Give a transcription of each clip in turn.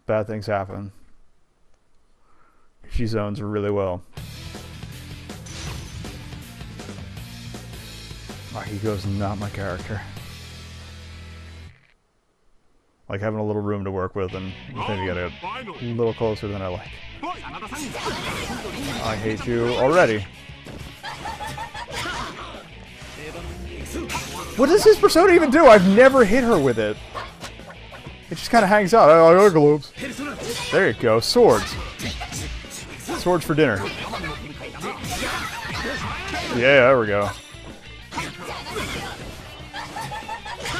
bad things happen. She zones really well. Akiko's not my character. Like having a little room to work with and maybe get a little closer than I like. I hate you already. What does his persona even do? I've never hit her with it. It just kind of hangs out. I got globes. There you go. Swords. Swords for dinner. Yeah, there we go.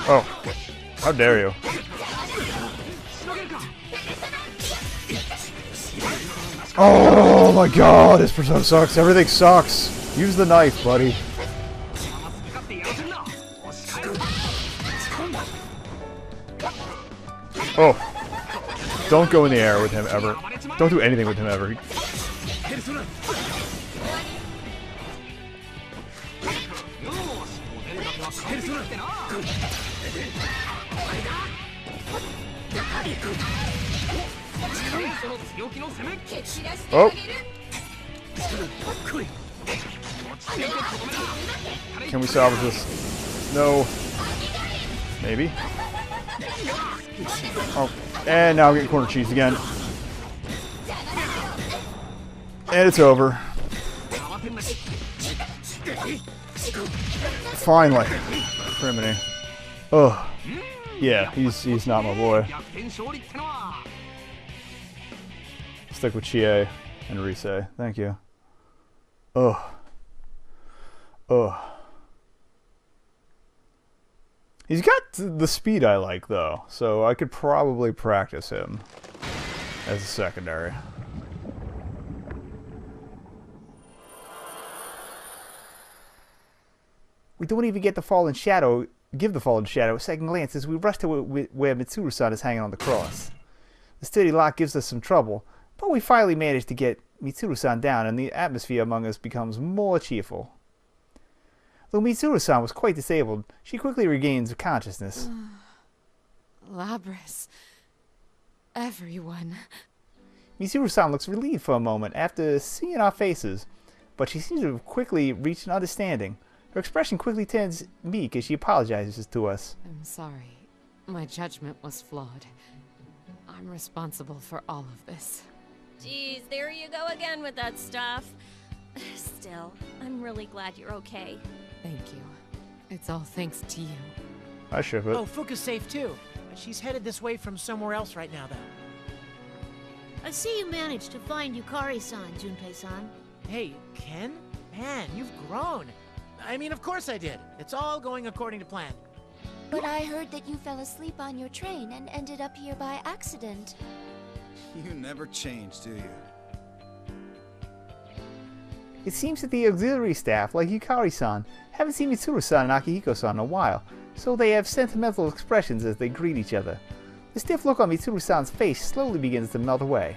Oh. How dare you. Oh my god, this persona sucks. Everything sucks. Use the knife, buddy. Oh. Don't go in the air with him ever. Don't do anything with him ever. Oh. Can we salvage this? No. Maybe. Oh. And now I'm getting corner cheese again. And it's over. Finally. Criminy. Ugh. Yeah, he's not my boy. Stick with Chie and Rise. Thank you. Ugh. Ugh. He's got the speed I like, though, so I could probably practice him as a secondary. We don't even get the fallen shadow. Give the fallen shadow a second glance as we rush to where Mitsuru-san is hanging on the cross. The sturdy lock gives us some trouble, but we finally manage to get Mitsuru-san down, and the atmosphere among us becomes more cheerful. Though Mitsuru-san was quite disabled, she quickly regains consciousness. Labrys. Everyone. Mitsuru-san looks relieved for a moment after seeing our faces, but she seems to have quickly reached an understanding. Her expression quickly turns meek as she apologizes to us. I'm sorry. My judgment was flawed. I'm responsible for all of this. Geez, there you go again with that stuff. Still, I'm really glad you're okay. Thank you. It's all thanks to you. I ship it. Oh, Fuka's safe too. She's headed this way from somewhere else right now, though. I see you managed to find Yukari-san, Junpei-san. Hey, Ken? Man, you've grown. I mean, of course I did. It's all going according to plan. But I heard that you fell asleep on your train and ended up here by accident. You never change, do you? It seems that the auxiliary staff, like Yukari-san, haven't seen Mitsuru-san and Akihiko-san in a while, so they have sentimental expressions as they greet each other. The stiff look on Mitsuru-san's face slowly begins to melt away.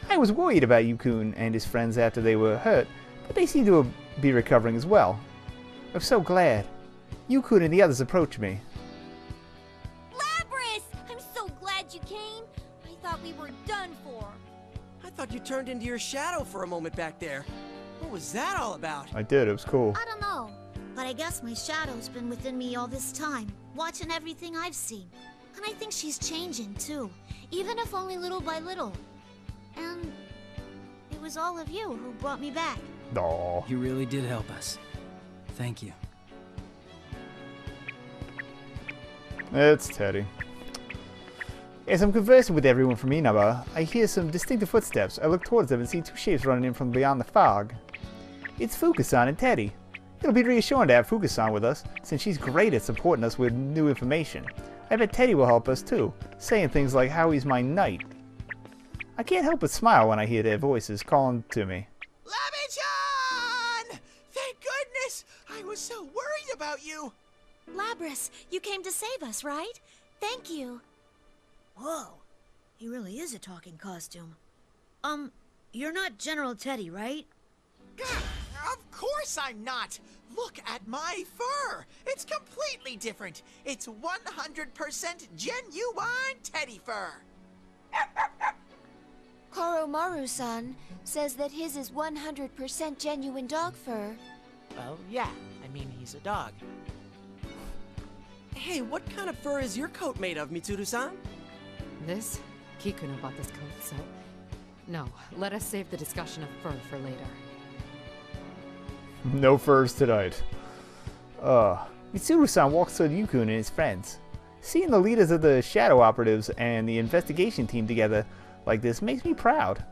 I was worried about Yukun and his friends after they were hurt, but they seem to be recovering as well. I'm so glad. Yukun and the others approached me. Labrys! I'm so glad you came. I thought we were done for. I thought you turned into your shadow for a moment back there. What was that all about? I did, it was cool. I don't know, but I guess my shadow's been within me all this time, watching everything I've seen. And I think she's changing too, even if only little by little. And it was all of you who brought me back. Aww. You really did help us. Thank you. It's Teddy. As I'm conversing with everyone from Inaba, I hear some distinctive footsteps. I look towards them and see two shapes running in from beyond the fog. It's Fuka-san and Teddy. It'll be reassuring to have Fuka-san with us, since she's great at supporting us with new information. I bet Teddy will help us too, saying things like how he's my knight. I can't help but smile when I hear their voices calling to me. Labi-chan! Thank goodness! I was so worried about you! Labrys, you came to save us, right? Thank you. Whoa, he really is a talking costume. You're not General Teddy, right? Of course I'm not! Look at my fur! It's completely different! It's 100% genuine teddy fur! Koromaru-san says that his is 100% genuine dog fur. Well, yeah. I mean, he's a dog. Hey, what kind of fur is your coat made of, Mitsuru-san? This? Kikuno bought this coat, so... No, let us save the discussion of fur for later. No furs tonight. Mitsuru-san walks toward Yukun and his friends. Seeing the leaders of the Shadow Operatives and the investigation team together like this makes me proud.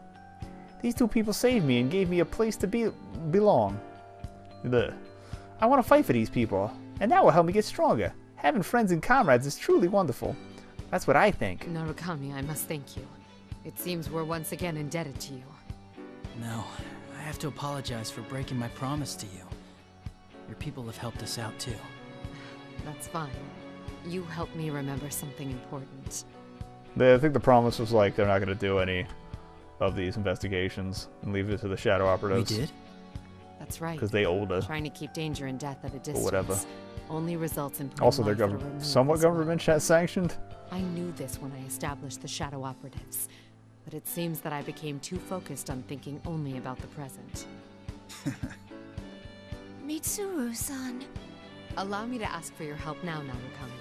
These two people saved me and gave me a place to belong. Ugh. I want to fight for these people, and that will help me get stronger. Having friends and comrades is truly wonderful. That's what I think. Narukami, I must thank you. It seems we're once again indebted to you. No, I have to apologize for breaking my promise to you. Your people have helped us out too. That's fine. You helped me remember something important. I think the promise was like they're not going to do any of these investigations and leave it to the Shadow Operatives. We did? That's right. Because they owed us. Trying to keep danger and death at a distance. Or whatever. Only results in Also, they're somewhat government sanctioned. I knew this when I established the Shadow Operatives, but it seems that I became too focused on thinking only about the present. Mitsuru-san. Allow me to ask for your help now, Narukami.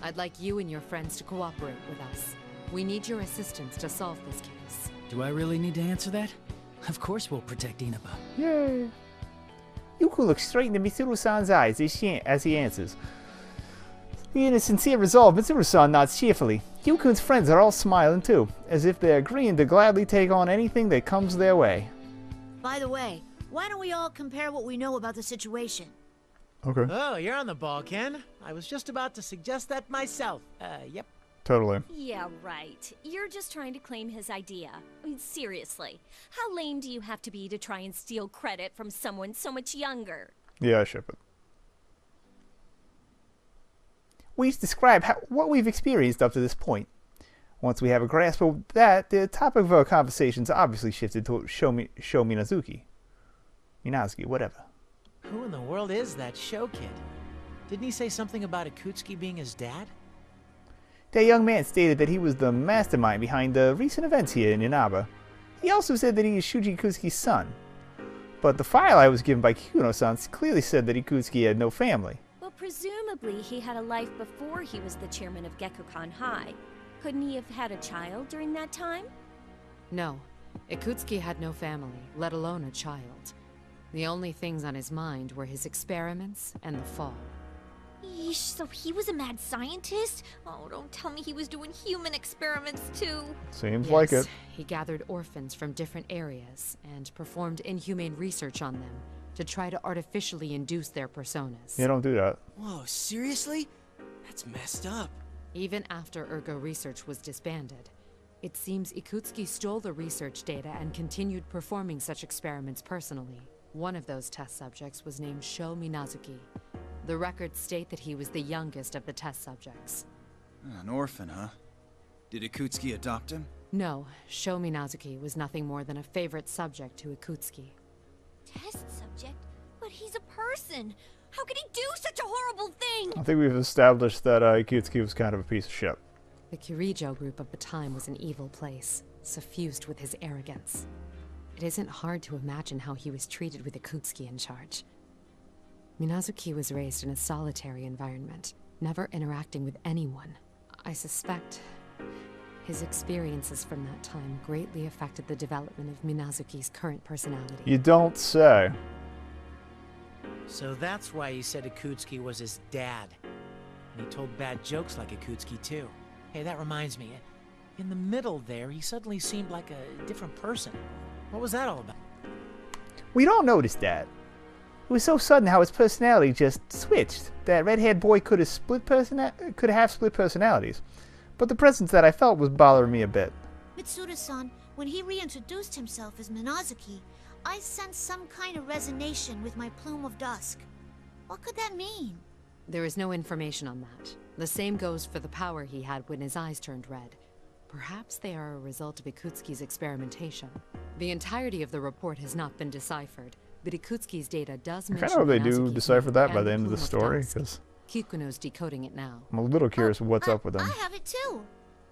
I'd like you and your friends to cooperate with us. We need your assistance to solve this case. Do I really need to answer that? Of course we'll protect Inaba. Yay! Yuku looks straight into Mitsuru-san's eyes as he answers. In a sincere resolve, Mitsuru-san nods cheerfully. Yukun's friends are all smiling too, as if they're agreeing to gladly take on anything that comes their way. By the way, why don't we all compare what we know about the situation? Okay. Oh, you're on the ball, Ken. I was just about to suggest that myself. Yep. Totally. Yeah, right. You're just trying to claim his idea. I mean, seriously. How lame do you have to be to try and steal credit from someone so much younger? Yeah, I ship it. We describe what we've experienced up to this point. Once we have a grasp of that, the topic of our conversations obviously shifted to Sho Minazuki. Minazuki, whatever. Who in the world is that show kid? Didn't he say something about Ikutsuki being his dad? That young man stated that he was the mastermind behind the recent events here in Inaba. He also said that he is Shuji Ikutsuki's son. But the file I was given by Kikuno-san clearly said that Ikutsuki had no family. Well, presumably he had a life before he was the chairman of Gekkoukan High. Couldn't he have had a child during that time? No. Ikutsuki had no family, let alone a child. The only things on his mind were his experiments and the fall. Yeesh, so he was a mad scientist? Oh, don't tell me he was doing human experiments too. Seems like it. He gathered orphans from different areas and performed inhumane research on them to try to artificially induce their personas. Yeah, don't do that. Whoa, seriously? That's messed up. Even after Ergo Research was disbanded, it seems Ikutsuki stole the research data and continued performing such experiments personally. One of those test subjects was named Sho Minazuki. The records state that he was the youngest of the test subjects. An orphan, huh? Did Ikutsuki adopt him? No, Sho Minazuki was nothing more than a favorite subject to Ikutsuki. Test subject? But he's a person! How could he do such a horrible thing? I think we've established that Ikutsuki was kind of a piece of shit. The Kirijo group of the time was an evil place, suffused with his arrogance. It isn't hard to imagine how he was treated with Ikutsuki in charge. Minazuki was raised in a solitary environment, never interacting with anyone. I suspect his experiences from that time greatly affected the development of Minazuki's current personality. You don't say. So that's why he said Ikutsuki was his dad. And he told bad jokes like Ikutsuki too. Hey, that reminds me. In the middle there, he suddenly seemed like a different person. What was that all about? We'd all noticed that. It was so sudden how his personality just switched. That red-haired boy could have split personalities. But the presence that I felt was bothering me a bit. Mitsuru-san, when he reintroduced himself as Minazuki, I sensed some kind of resonation with my plume of dusk. What could that mean? There is no information on that. The same goes for the power he had when his eyes turned red. Perhaps they are a result of Ikutsuki's experimentation. The entirety of the report has not been deciphered, but Ikutsuki's data does mention I kind of hope they do Minazuki decipher that by and the end of the Plume story, Dusk. because Kikuno's decoding it now. I'm a little curious what's up with them. I have it too.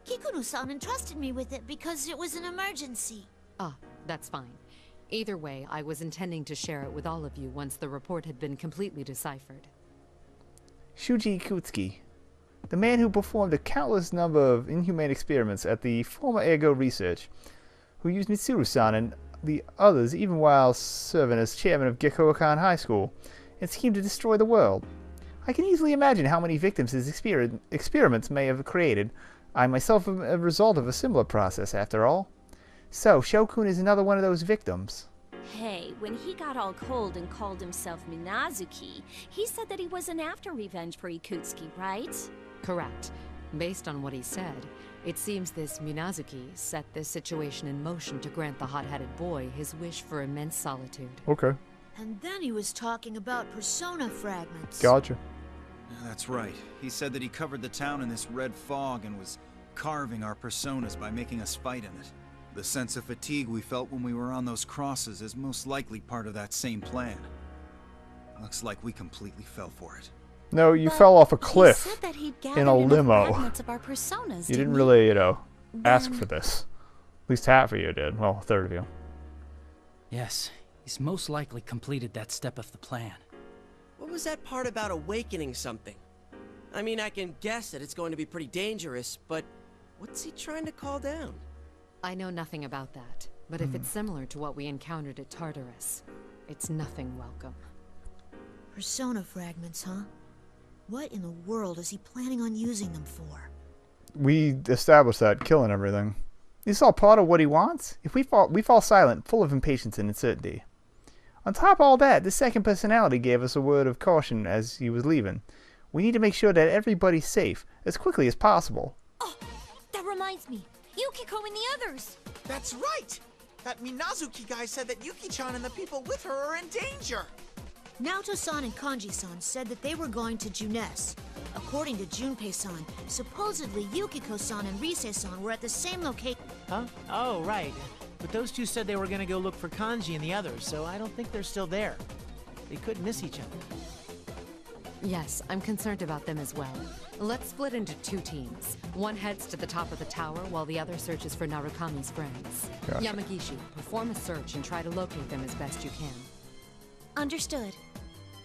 Kikuno-san entrusted me with it because it was an emergency. Ah, that's fine. Either way, I was intending to share it with all of you once the report had been completely deciphered. Shuji Ikutsuki, the man who performed a countless number of inhumane experiments at the former Ergo Research, who used Mitsuru-san and the others even while serving as chairman of Gekkoukan High School, and schemed to destroy the world. I can easily imagine how many victims his experiments may have created. I myself am a result of a similar process, after all. So, Shokun is another one of those victims. Hey, when he got all cold and called himself Minazuki, he said that he wasn't after revenge for Ikutsuki, right? Correct. Based on what he said, it seems this Minazuki set this situation in motion to grant the hot-headed boy his wish for immense solitude. Okay. And then he was talking about persona fragments. Gotcha. That's right. He said that he covered the town in this red fog and was carving our personas by making us fight in it. The sense of fatigue we felt when we were on those crosses is most likely part of that same plan. Looks like we completely fell for it. No, you fell off a cliff He said that he'd in a limo. fragments of our personas, You didn't he? really, ask for this. At least half of you did. Well, a third of you. Yes, he's most likely completed that step of the plan. What was that part about awakening something? I mean, I can guess that it's going to be pretty dangerous, but what's he trying to call down? I know nothing about that, but if it's similar to what we encountered at Tartarus, it's nothing welcome. Persona fragments, huh? What in the world is he planning on using them for? We established that, killing everything. Is this all part of what he wants? If we fall silent, full of impatience and uncertainty. On top of all that, the second personality gave us a word of caution as he was leaving. We need to make sure that everybody's safe, as quickly as possible. Oh, that reminds me. Yukiko and the others! That's right! That Minazuki guy said that Yuki-chan and the people with her are in danger! Naoto-san and Kanji-san said that they were going to Junes. According to Junpei-san, supposedly Yukiko-san and Rise-san were at the same location. Huh? Oh, right. But those two said they were gonna go look for Kanji and the others, so I don't think they're still there. They could miss each other. Yes, I'm concerned about them as well. Let's split into two teams. One heads to the top of the tower, while the other searches for Narukami's friends. Gotcha. Yamagishi, perform a search and try to locate them as best you can. Understood.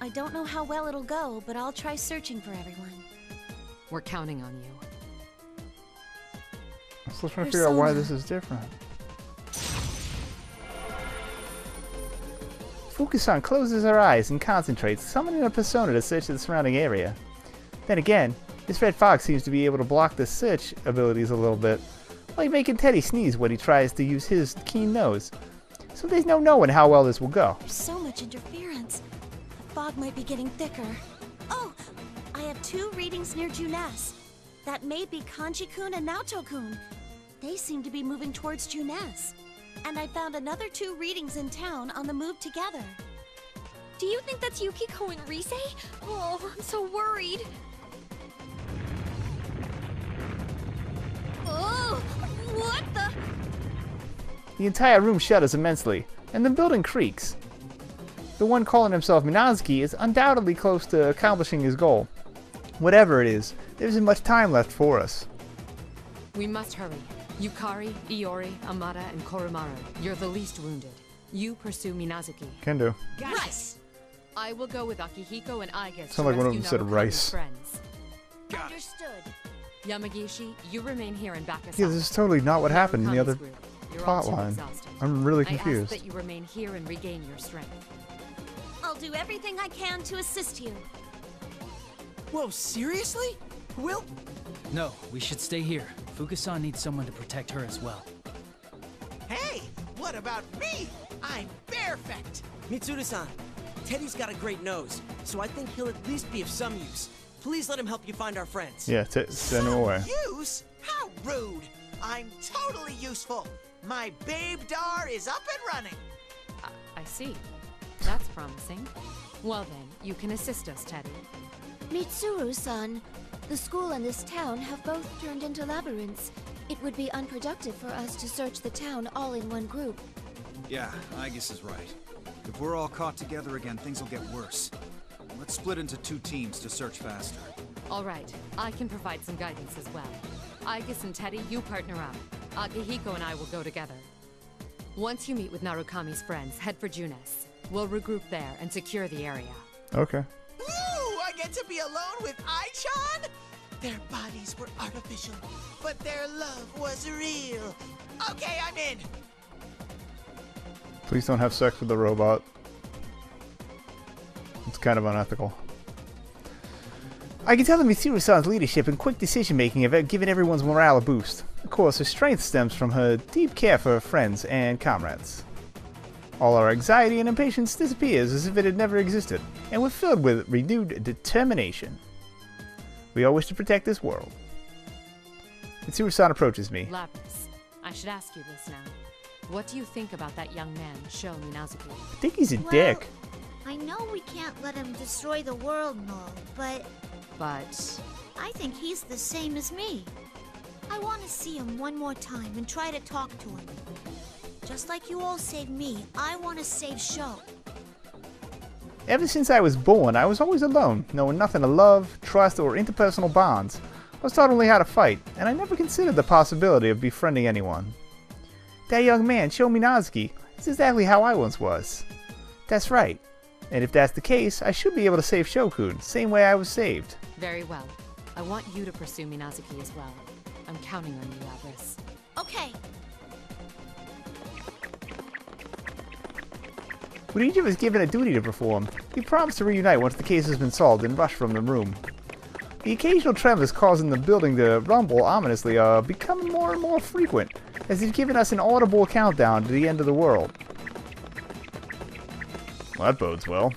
I don't know how well it'll go, but I'll try searching for everyone. We're counting on you. I'm still trying to figure out why this is different. Fukusan closes her eyes and concentrates, summoning a persona to search the surrounding area. Then again, this red fog seems to be able to block the search abilities a little bit, like making Teddy sneeze when he tries to use his keen nose. So there's no knowing how well this will go. There's so much interference. The fog might be getting thicker. Oh! I have 2 readings near Junes. That may be Kanji-kun and Naoto-kun. They seem to be moving towards Junes. And I found another 2 readings in town on the move together. Do you think that's Yukiko and Rise? Oh, I'm so worried. Oh, what the? The entire room shudders immensely, and the building creaks. The one calling himself Minazuki is undoubtedly close to accomplishing his goal. Whatever it is, there isn't much time left for us. We must hurry. Yukari, Iori, Amada, and Koromaru, you're the least wounded. You pursue Minazuki. Can do. Right! I will go with Akihiko and Aigus Sound like one of them said rice. Friends. Understood. Yamagishi, you remain here and back us Yeah, up. this is totally not what happened in the other Group, you're all plot too line. exhausted. I'm really I ask confused. that you remain here and regain your strength. I'll do everything I can to assist you. Whoa, seriously? Will? No, we should stay here. Fukusan needs someone to protect her as well. Hey, what about me? I'm perfect! Mitsuru-san, Teddy's got a great nose, so I think he'll at least be of some use. Please let him help you find our friends. Yeah, send him away. Use? How rude! I'm totally useful. My babe Dar is up and running. I see. That's promising. Well then, you can assist us, Teddy. Mitsuru-san, the school and this town have both turned into labyrinths. It would be unproductive for us to search the town all in one group. Yeah, Agus is right. If we're all caught together again, things will get worse. Let's split into 2 teams to search faster. All right, I can provide some guidance as well. Aigis and Teddy, you partner up. Akihiko and I will go together. Once you meet with Narukami's friends, head for Junes. We'll regroup there and secure the area. Okay. Ooh, I get to be alone with Ai-chan? Their bodies were artificial, but their love was real. Okay, I'm in. Please don't have sex with the robot. It's kind of unethical. I can tell that Mitsuru-san's leadership and quick decision-making have given everyone's morale a boost. Of course, her strength stems from her deep care for her friends and comrades. All our anxiety and impatience disappears as if it had never existed, and we're filled with renewed determination. We all wish to protect this world. Mitsuru-san approaches me. Lapis, I should ask you this now. What do you think about that young man, Sho Minazuki? I think he's a dick. I know we can't let him destroy the world and all, but I think he's the same as me. I want to see him one more time and try to talk to him. Just like you all saved me, I want to save Sho. Ever since I was born, I was always alone, knowing nothing of love, trust, or interpersonal bonds. I was taught only how to fight, and I never considered the possibility of befriending anyone. That young man, Sho Minazuki, is exactly how I once was. That's right. And if that's the case, I should be able to save Shokun, same way I was saved. Very well. I want you to pursue Minazuki as well. I'm counting on you, Lapis. Okay. With each of us given a duty to perform, we promised to reunite once the case has been solved and rush from the room. The occasional tremors causing the building to rumble ominously are becoming more and more frequent, as they've given us an audible countdown to the end of the world. Well, that bodes well.